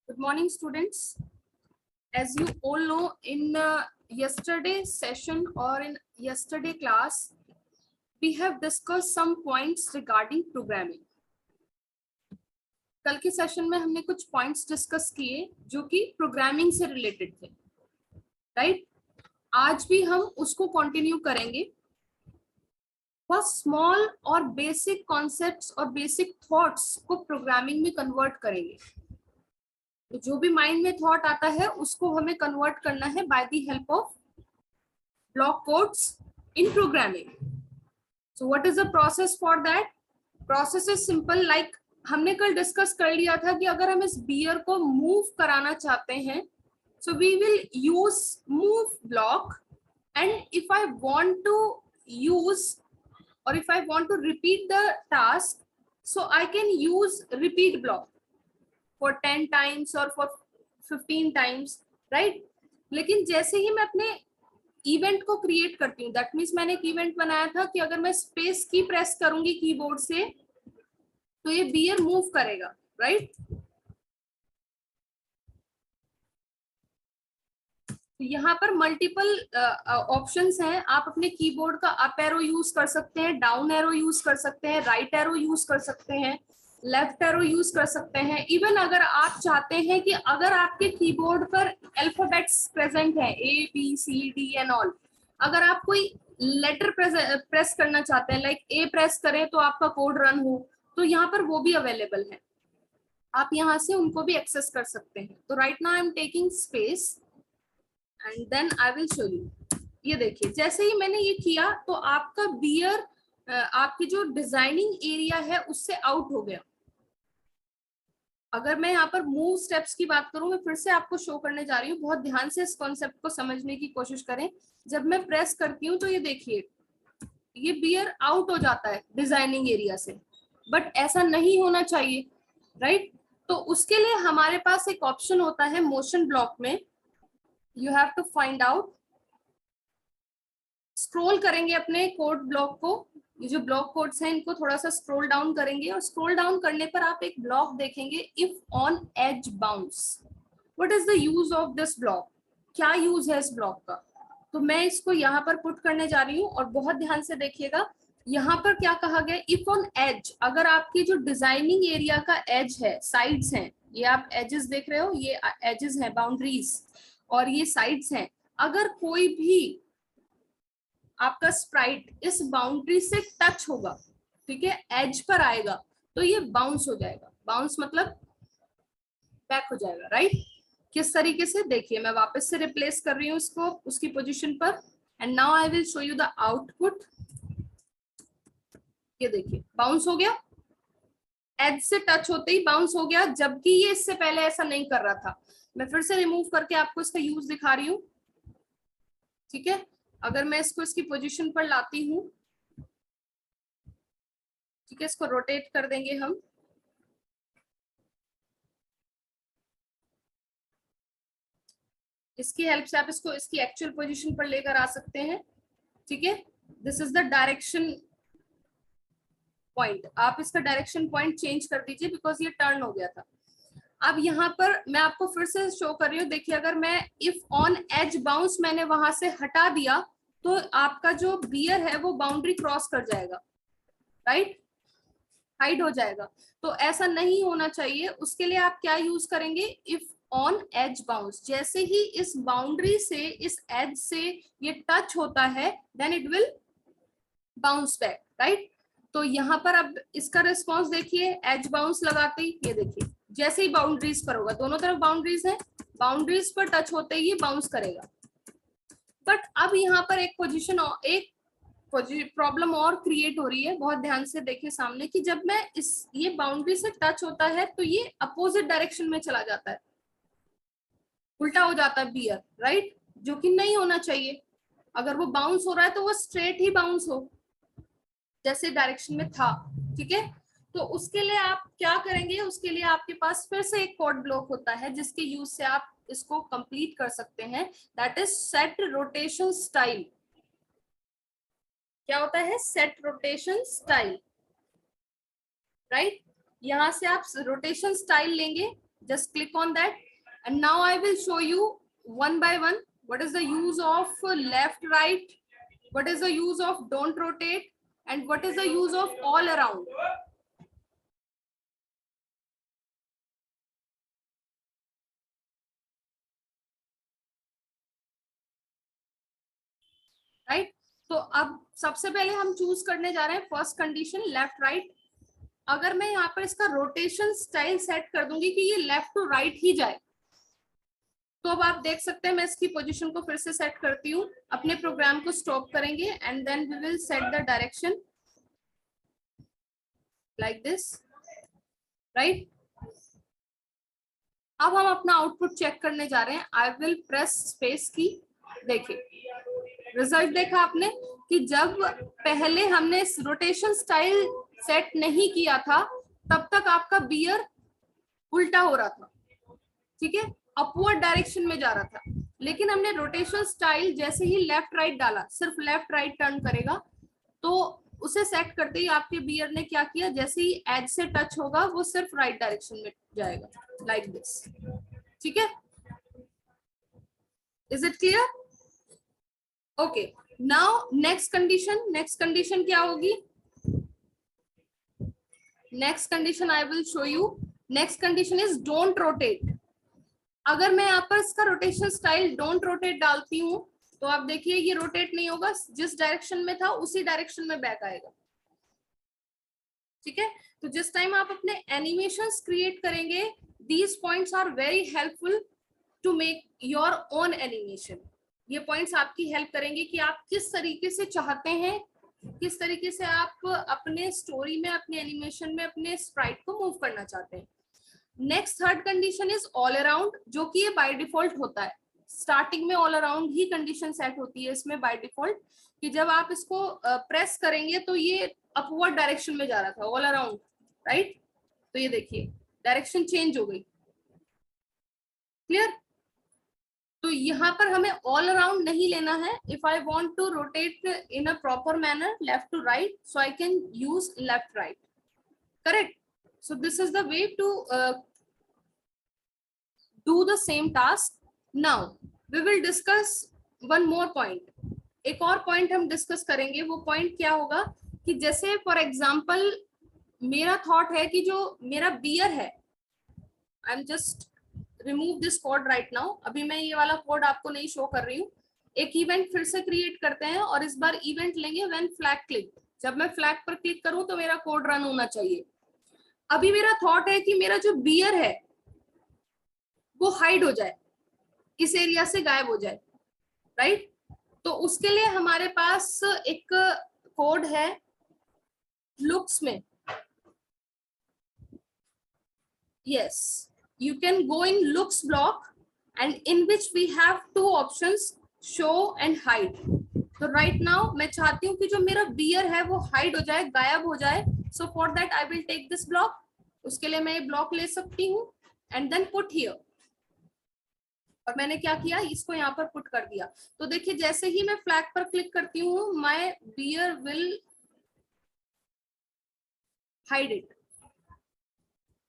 Good morning, students. As you all know, in yesterday's session or in yesterday class, we have discussed some points regarding programming. कल के session में हमने कुछ points discuss किए जो कि प्रोग्रामिंग से रिलेटेड थे, राइट? आज भी हम उसको कंटिन्यू करेंगे। वह स्मॉल और बेसिक कॉन्सेप्ट्स और बेसिक थॉट्स को प्रोग्रामिंग में कन्वर्ट करेंगे। तो जो भी माइंड में थॉट आता है उसको हमें कन्वर्ट करना है by the help of block codes in programming. So what is the process for that? Process is simple. Like हमने कल डिस्कस कर लिया था कि अगर हम इस बियर को मूव कराना चाहते हैं, so we will use move block, and if I want to use or if I want to repeat the task, so I can use repeat block for 10 times or for 15 times, right? लेकिन जैसे ही मैं अपने event को create करती हूँ, that means मैंने एक event बनाया था कि अगर मैं स्पेस की प्रेस करूंगी कीबोर्ड से तो ये बियर मूव करेगा, राइट? यहाँ पर मल्टीपल ऑप्शंस हैं। आप अपने कीबोर्ड का अप एरो यूज कर सकते हैं, डाउन एरो यूज कर सकते हैं, राइट एरो यूज कर सकते हैं, लेफ्ट एरो यूज कर सकते हैं। इवन अगर आप चाहते हैं कि अगर आपके कीबोर्ड पर अल्फाबेट्स प्रेजेंट है, A B C D and all, अगर आप कोई लेटर प्रेस करना चाहते हैं, लाइक ए प्रेस करें तो आपका कोड रन हो, तो यहाँ पर वो भी अवेलेबल है। आप यहाँ से उनको भी एक्सेस कर सकते हैं। तो right now I am taking space and then I will show you. ये देखिए, जैसे ही मैंने ये किया तो आपका बियर आपकी जो डिजाइनिंग एरिया है उससे आउट हो गया। अगर मैं यहाँ पर मूव स्टेप्स की बात करूं, मैं फिर से आपको शो करने जा रही हूँ, बहुत ध्यान से इस कॉन्सेप्ट को समझने की कोशिश करें। जब मैं प्रेस करती हूँ तो ये देखिए, ये बियर आउट हो जाता है डिजाइनिंग एरिया से, बट ऐसा नहीं होना चाहिए, राइट? तो उसके लिए हमारे पास एक ऑप्शन होता है मोशन ब्लॉक में। You have to find out, scroll करेंगे अपने कोड ब्लॉक को, ये जो ब्लॉक कोड्स हैं इनको थोड़ा सा स्क्रॉल डाउन करेंगे, और स्क्रॉल डाउन करने पर आप एक ब्लॉक देखेंगे, if on edge bounce. What is the use of this block? क्या यूज है इस ब्लॉक का? तो मैं इसको यहाँ पर पुट करने जा रही हूँ और बहुत ध्यान से देखिएगा। यहाँ पर क्या कहा गया? इफ ऑन एज, अगर आपकी जो डिजाइनिंग एरिया का एज है, साइड्स हैं, ये आप एजेस देख रहे हो, ये एजेस हैं, बाउंड्रीज, और ये साइड्स हैं, अगर कोई भी आपका स्प्राइट इस बाउंड्री से टच होगा, ठीक है, एज पर आएगा, तो ये बाउंस हो जाएगा। बाउंस मतलब बैक हो जाएगा, राइट? किस तरीके से? देखिए, मैं वापस से रिप्लेस कर रही हूँ इसको उसकी पोजीशन पर, and now I will show you the output. ये देखिए, बाउंस हो गया, एज से टच होते ही बाउंस हो गया, जबकि ये इससे पहले ऐसा नहीं कर रहा था। मैं फिर से रिमूव करके आपको इसका यूज दिखा रही हूँ, ठीक है? अगर मैं इसको इसकी पोजीशन पर लाती हूँ, ठीक है, इसको रोटेट कर देंगे हम, इसकी हेल्प से आप इसको इसकी एक्चुअल पोजीशन पर लेकर आ सकते हैं, ठीक है? This is the direction point. आप इसका डायरेक्शन पॉइंट चेंज कर दीजिए बिकॉज ये टर्न हो गया था। अब यहाँ पर मैं आपको फिर से शो कर रही हूँ, देखिए, अगर मैं इफ ऑन एज बाउंस मैंने वहां से हटा दिया तो आपका जो बियर है वो बाउंड्री क्रॉस कर जाएगा, राइट? हाइड हो जाएगा। तो ऐसा नहीं होना चाहिए। उसके लिए आप क्या यूज करेंगे? इफ ऑन एज बाउंस, जैसे ही इस बाउंड्री से, इस एज से ये टच होता है, then it will bounce back, right? तो यहाँ पर अब इसका रिस्पॉन्स देखिए, एज बाउंस लगाते ही ये देखिए, जैसे ही बाउंड्रीज पर होगा, दोनों तरफ बाउंड्रीज है, बाउंड्रीज पर टच होते ही ये बाउंस करेगा। बट अब यहाँ पर एक पोजीशन, एक प्रॉब्लम और क्रिएट हो रही है। बहुत ध्यान से देखिए सामने, कि जब मैं ये बाउंड्री से टच होता है तो ये अपोजिट डायरेक्शन में चला जाता है, उल्टा हो जाता है बियर, राइट? जो कि नहीं होना चाहिए। अगर वो बाउंस हो रहा है तो वो स्ट्रेट ही बाउंस हो, जैसे डायरेक्शन में था, ठीक है? तो उसके लिए आप क्या करेंगे? उसके लिए आपके पास फिर से एक कोड ब्लॉक होता है जिसके यूज से आप इसको कंप्लीट कर सकते हैं, that is set rotation style. क्या होता है? Set rotation style, right? यहां से आप रोटेशन स्टाइल लेंगे, Just click on that, and now I will show you one by one what is the use of left, right, what is the use of don't rotate, and what is the use of all around. Right, तो अब सबसे पहले हम choose करने जा रहे हैं first condition left right. अगर मैं यहाँ पर इसका रोटेशन स्टाइल सेट कर दूंगी कि ये लेफ्ट टू राइट ही जाए, तो अब आप देख सकते हैं मैं इसकी पोजीशन को फिर से सेट करती हूँ। अपने प्रोग्राम को स्टॉप करेंगे and then we will set the direction like this, right. अब हम अपना आउटपुट चेक करने जा रहे हैं। आई विल प्रेस स्पेस की। देखिए रिजल्ट देखा आपने कि जब पहले हमने रोटेशन स्टाइल सेट नहीं किया था तब तक आपका बियर उल्टा हो रहा था, ठीक है, अपवर्ड डायरेक्शन में जा रहा था। लेकिन हमने रोटेशन स्टाइल जैसे ही लेफ्ट राइट डाला, सिर्फ लेफ्ट राइट टर्न करेगा, तो उसे सेट करते ही आपके बियर ने क्या किया, जैसे ही एज से टच होगा वो सिर्फ राइट डायरेक्शन में जाएगा लाइक दिस, ठीक है। Is it clear? Okay, now next condition क्या होगी? Next condition I will show you. Next condition is don't rotate. अगर मैं यहाँ पर इसका रोटेशन स्टाइल डोंट रोटेट डालती हूँ तो आप देखिए ये रोटेट नहीं होगा, जिस डायरेक्शन में था उसी डायरेक्शन में बैक आएगा, ठीक है। तो जिस टाइम आप अपने एनिमेशंस क्रिएट करेंगे, these points are very helpful to make your own animation. ये पॉइंट्स आपकी हेल्प करेंगे कि आप किस तरीके से चाहते हैं, किस तरीके से आप अपने स्टोरी में, अपने एनिमेशन में अपने स्प्राइट को मूव करना चाहते हैं। Next third condition is all around, जो कि ये बाय डिफॉल्ट होता है। स्टार्टिंग में ऑल अराउंड ही कंडीशन सेट होती है इसमें बाय डिफॉल्ट, कि जब आप इसको प्रेस करेंगे तो ये अपवर्ड डायरेक्शन में जा रहा था ऑल अराउंड, राइट। तो ये देखिए डायरेक्शन चेंज हो गई, क्लियर। तो यहाँ पर हमें ऑल अराउंड नहीं लेना है। If I want to rotate in a proper manner left to right, so I can use left right, correct. So this is the way to do the same task. Now we will discuss one more point. एक और point हम discuss करेंगे। वो point क्या होगा कि जैसे for example मेरा थॉट है कि जो मेरा बियर है, I am just remove this code right now. अभी मैं ये वाला कोड आपको नहीं शो कर रही हूँ। एक इवेंट फिर से क्रिएट करते हैं और इस बार इवेंट लेंगे व्हेन फ्लैग क्लिक। जब मैं फ्लैग पर क्लिक करूं तो मेरा कोड रन होना चाहिए। अभी मेरा थॉट है कि मेरा जो बियर है वो हाइड हो जाए, इस एरिया से गायब हो जाए, राइट। तो उसके लिए हमारे पास एक कोड है लुक्स में। Yes, you can go in looks block and in which we have two options, show and hide. तो राइट नाउ मैं चाहती हूँ कि जो मेरा बियर है वो हाइड हो जाए, गायब हो जाए। So for that I will take this block. उसके लिए मैं ये ब्लॉक ले सकती हूँ एंड देन पुट हियर। और मैंने क्या किया, इसको यहाँ पर पुट कर दिया। तो देखिए जैसे ही मैं फ्लैग पर क्लिक करती हूँ, my bear will hide it,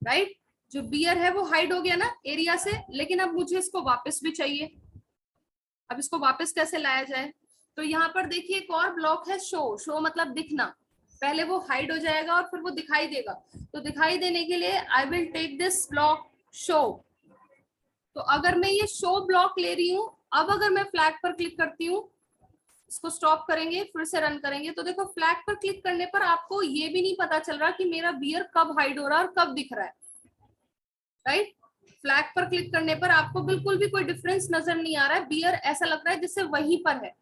right. जो बियर है वो हाइड हो गया ना एरिया से, लेकिन अब मुझे इसको वापस भी चाहिए। अब इसको वापस कैसे लाया जाए? तो यहाँ पर देखिए एक और ब्लॉक है शो। शो मतलब दिखना। पहले वो हाइड हो जाएगा और फिर वो दिखाई देगा। तो दिखाई देने के लिए I will take this block show. तो अगर मैं ये शो ब्लॉक ले रही हूँ, अब अगर मैं फ्लैग पर क्लिक करती हूँ, इसको स्टॉप करेंगे, फिर से रन करेंगे, तो देखो फ्लैग पर क्लिक करने पर आपको ये भी नहीं पता चल रहा कि मेरा बियर कब हाइड हो रहा है और कब दिख रहा है, राइट। फ्लैग पर क्लिक करने पर आपको बिल्कुल भी कोई डिफरेंस नजर नहीं आ रहा है। बियर ऐसा लग रहा है जैसे वहीं पर है।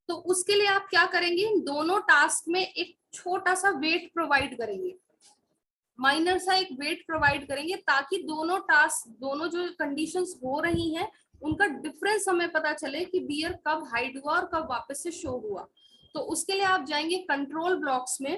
तो उसके लिए आप क्या करेंगे, इन दोनों टास्क में एक छोटा सा वेट प्रोवाइड करेंगे, माइनर सा एक वेट प्रोवाइड करेंगे, ताकि दोनों टास्क, दोनों जो कंडीशंस हो रही हैं उनका डिफरेंस हमें पता चले कि बियर कब हाइड हुआ और कब वापस से शो हुआ। तो उसके लिए आप जाएंगे कंट्रोल ब्लॉक्स में।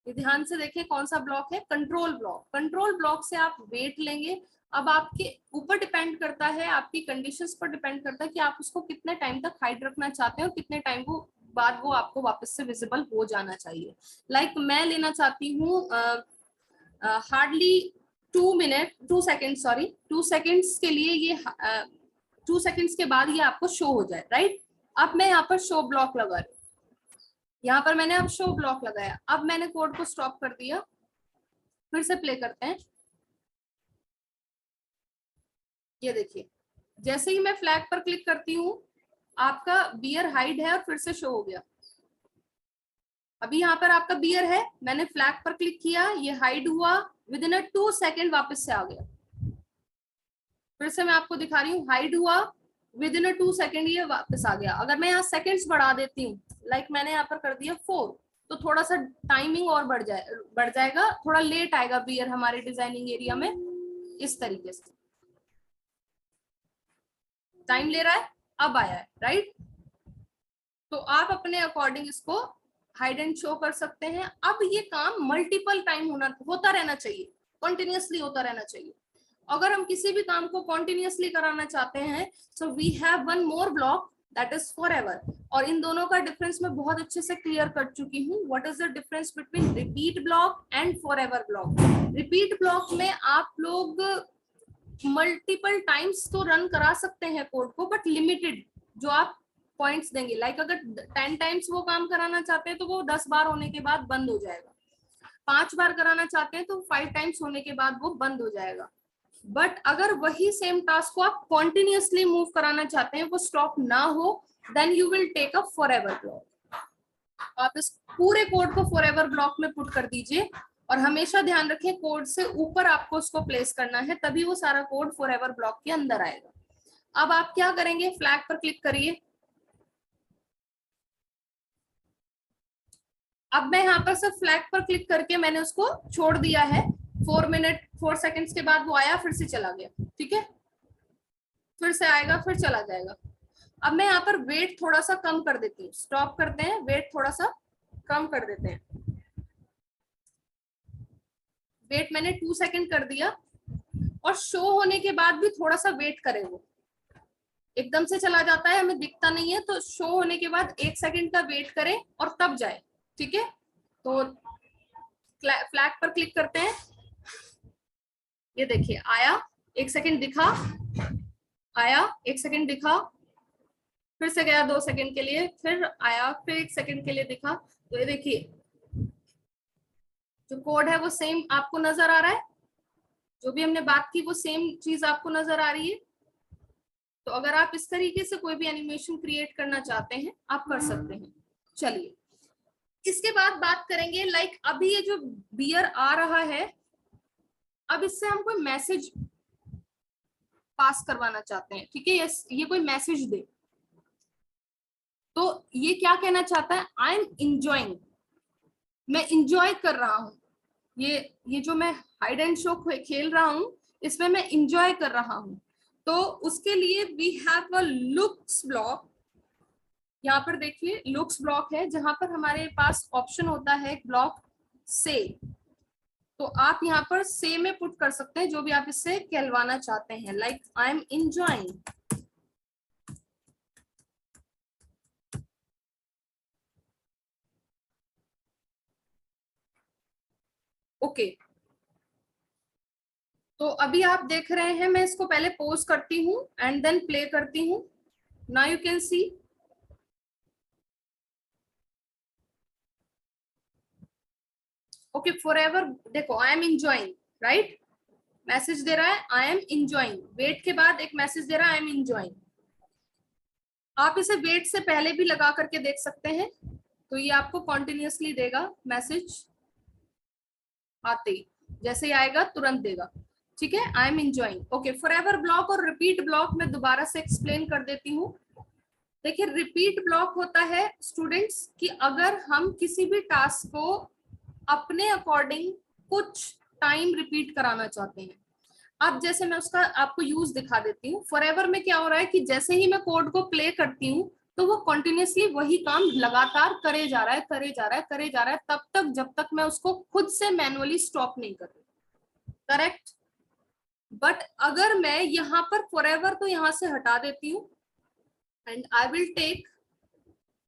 ये ध्यान से देखिए कौन सा ब्लॉक है, कंट्रोल ब्लॉक। कंट्रोल ब्लॉक से आप वेट लेंगे। अब आपके ऊपर डिपेंड करता है, आपकी कंडीशंस पर डिपेंड करता है कि आप उसको कितने टाइम तक हाइड रखना चाहते हैं और कितने टाइम को बाद वो आपको वापस से विजिबल हो जाना चाहिए। लाइक मैं लेना चाहती हूँ हार्डली 2 सेकेंड, सॉरी 2 सेकेंड्स के लिए ये 2 सेकेंड्स के बाद ये आपको शो हो जाए, राइट। अब मैं यहाँ पर शो ब्लॉक लगा रही हूँ, यहाँ पर मैंने अब शो ब्लॉक लगाया। अब मैंने कोड को स्टॉप कर दिया, फिर से प्ले करते हैं। ये देखिए, जैसे ही मैं फ्लैग पर क्लिक करती हूँ आपका बियर हाइड है और फिर से शो हो गया। अभी यहाँ पर आपका बियर है, मैंने फ्लैग पर क्लिक किया, ये हाइड हुआ, विद इन 2 सेकेंड वापस से आ गया। फिर से मैं आपको दिखा रही हूँ, हाइड हुआ, विद इन 2 सेकेंड ये वापस आ गया। अगर मैं यहाँ सेकेंड्स बढ़ा देती हूँ, लाइक मैंने यहाँ पर कर दिया 4, तो थोड़ा सा टाइमिंग और बढ़ जाएगा, थोड़ा लेट आएगा बियर हमारे डिजाइनिंग एरिया में। इस तरीके से टाइम ले रहा है, अब आया है, राइट। तो आप अपने अकॉर्डिंग इसको हाइड एंड शो कर सकते हैं। अब ये काम मल्टीपल टाइम होता रहना चाहिए, कंटिन्यूअसली होता रहना चाहिए। अगर हम किसी भी काम को कंटिन्यूअसली कराना चाहते हैं, so we have one more block, that is forever. और इन दोनों का डिफरेंस मैं बहुत अच्छे से क्लियर कर चुकी हूँ। What is the difference between repeat block and forever block. Repeat block में आप लोग मल्टीपल टाइम्स तो रन करा सकते हैं कोड को, बट लिमिटेड जो आप पॉइंट्स देंगे। लाइक अगर 10 टाइम्स वो काम कराना चाहते हैं तो वो 10 बार होने के बाद बंद हो जाएगा। 5 बार कराना चाहते हैं तो 5 टाइम्स होने के बाद वो बंद हो जाएगा। बट अगर वही सेम टास्क को आप कॉन्टिन्यूअसली मूव कराना चाहते हैं, वो स्टॉप ना हो, then you will take a forever block. आप इस पूरे कोड को फॉरएवर ब्लॉक में पुट कर दीजिए, और हमेशा ध्यान रखें कोड से ऊपर आपको उसको प्लेस करना है, तभी वो सारा कोड फॉरएवर ब्लॉक के अंदर आएगा। अब आप क्या करेंगे, फ्लैग पर क्लिक करिए। अब मैं यहाँ पर सिर्फ फ्लैग पर क्लिक करके मैंने उसको छोड़ दिया है। 4 सेकेंड्स के बाद वो आया, फिर से चला गया, ठीक है। फिर से आएगा, फिर चला जाएगा। अब मैं यहाँ पर वेट थोड़ा सा कम कर देती हूँ, स्टॉप करते हैं, वेट थोड़ा सा कम कर देते हैं। वेट मैंने 2 सेकेंड कर दिया, और शो होने के बाद भी थोड़ा सा वेट करें। वो एकदम से चला जाता है, हमें दिखता नहीं है, तो शो होने के बाद 1 सेकेंड का वेट करें और तब जाए, ठीक है। तो फ्लैग पर क्लिक करते हैं, ये देखिए आया, 1 सेकेंड दिखा, आया, 1 सेकेंड दिखा, फिर से गया 2 सेकेंड के लिए, फिर आया, फिर 1 सेकेंड के लिए दिखा। तो ये देखिए जो कोड है वो सेम आपको नजर आ रहा है, जो भी हमने बात की वो सेम चीज आपको नजर आ रही है। तो अगर आप इस तरीके से कोई भी एनिमेशन क्रिएट करना चाहते हैं, आप कर सकते हैं। चलिए, इसके बाद बात करेंगे, लाइक अभी ये जो बियर आ रहा है, अब इससे हम कोई मैसेज पास करवाना चाहते हैं, ठीक है। ये कोई मैसेज दे, तो ये क्या कहना चाहता है, आई एम इंजॉइंग, मैं इंजॉय कर रहा हूं। ये जो मैं हाइड एंड शो खेल रहा हूं, इसमें मैं इंजॉय कर रहा हूं। तो उसके लिए we have a looks block. यहाँ पर देखिए लुक्स ब्लॉक है, जहां पर हमारे पास ऑप्शन होता है ब्लॉक से। तो आप यहाँ पर से में पुट कर सकते हैं जो भी आप इससे कहलवाना चाहते हैं, like I am enjoying. Okay, तो अभी आप देख रहे हैं, मैं इसको पहले पोज करती हूँ एंड देन प्ले करती हूँ। Now you can see, okay forever. देखो I am enjoying, right, message दे रहा है आई एम इंजॉइंग, वेट के बाद एक मैसेज दे रहा है आई एम इंजॉइंग। आप इसे वेट से पहले भी लगा करके देख सकते हैं, तो ये आपको कॉन्टिन्यूअसली देगा मैसेज, आते ही जैसे ही आएगा तुरंत देगा, ठीक है। आई am enjoying, okay. Forever block और रिपीट ब्लॉक में दोबारा से एक्सप्लेन कर देती हूँ। देखिए रिपीट ब्लॉक होता है स्टूडेंट्स कि अगर हम किसी भी टास्क को अपने अकॉर्डिंग कुछ टाइम रिपीट कराना चाहते हैं। अब जैसे मैं उसका आपको यूज दिखा देती हूँ। फॉरएवर में क्या हो रहा है कि जैसे ही मैं कोड को प्ले करती हूँ, तो वो कंटिन्यूअसली वही काम लगातार करे जा रहा है, करे जा रहा है, करे जा रहा है, तब तक जब तक मैं उसको खुद से मैनुअली स्टॉप नहीं कर रही, करेक्ट। बट अगर मैं यहाँ पर फॉरएवर को यहाँ से हटा देती हूँ and I will take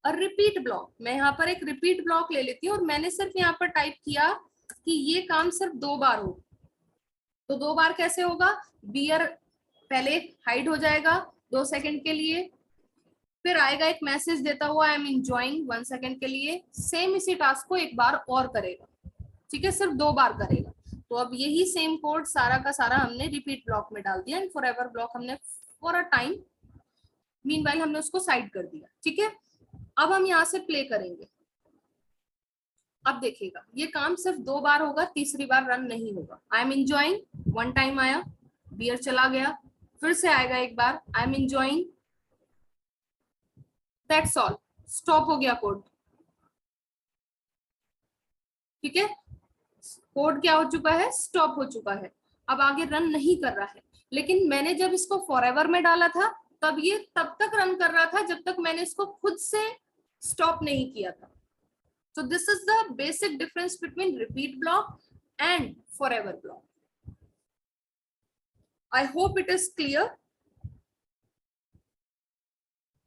a repeat block, मैं यहाँ पर एक रिपीट ब्लॉक ले लेती हूँ, और मैंने सिर्फ यहाँ पर टाइप किया कि ये काम सिर्फ 2 बार हो, तो 2 बार कैसे होगा, बियर पहले हाइड हो जाएगा 2 सेकंड के लिए, फिर आएगा एक मैसेज देता हुआ आई एम इंजॉइंग 1 सेकंड के लिए, सेम इसी टास्क को एक बार और करेगा, ठीक है, सिर्फ 2 बार करेगा। तो अब यही सेम कोड सारा का सारा हमने रिपीट ब्लॉक में डाल दिया एंड फॉरएवर ब्लॉक हमने फॉर अ टाइम मीनवाइल हमने उसको साइड कर दिया, ठीक है। अब हम यहाँ से प्ले करेंगे, अब देखिएगा ये काम सिर्फ 2 बार होगा, तीसरी बार रन नहीं होगा। आई एम इंजॉइंग 1 टाइम आया, बियर चला गया, फिर से आएगा एक बार I am enjoying, that's all, stop हो गया कोड, ठीक है, कोड क्या हो चुका है, स्टॉप हो चुका है, अब आगे रन नहीं कर रहा है। लेकिन मैंने जब इसको फॉरएवर में डाला था तब ये तब तक रन कर रहा था जब तक मैंने इसको खुद से स्टॉप नहीं किया था। So this is the basic difference between repeat block and forever block. I hope it is clear.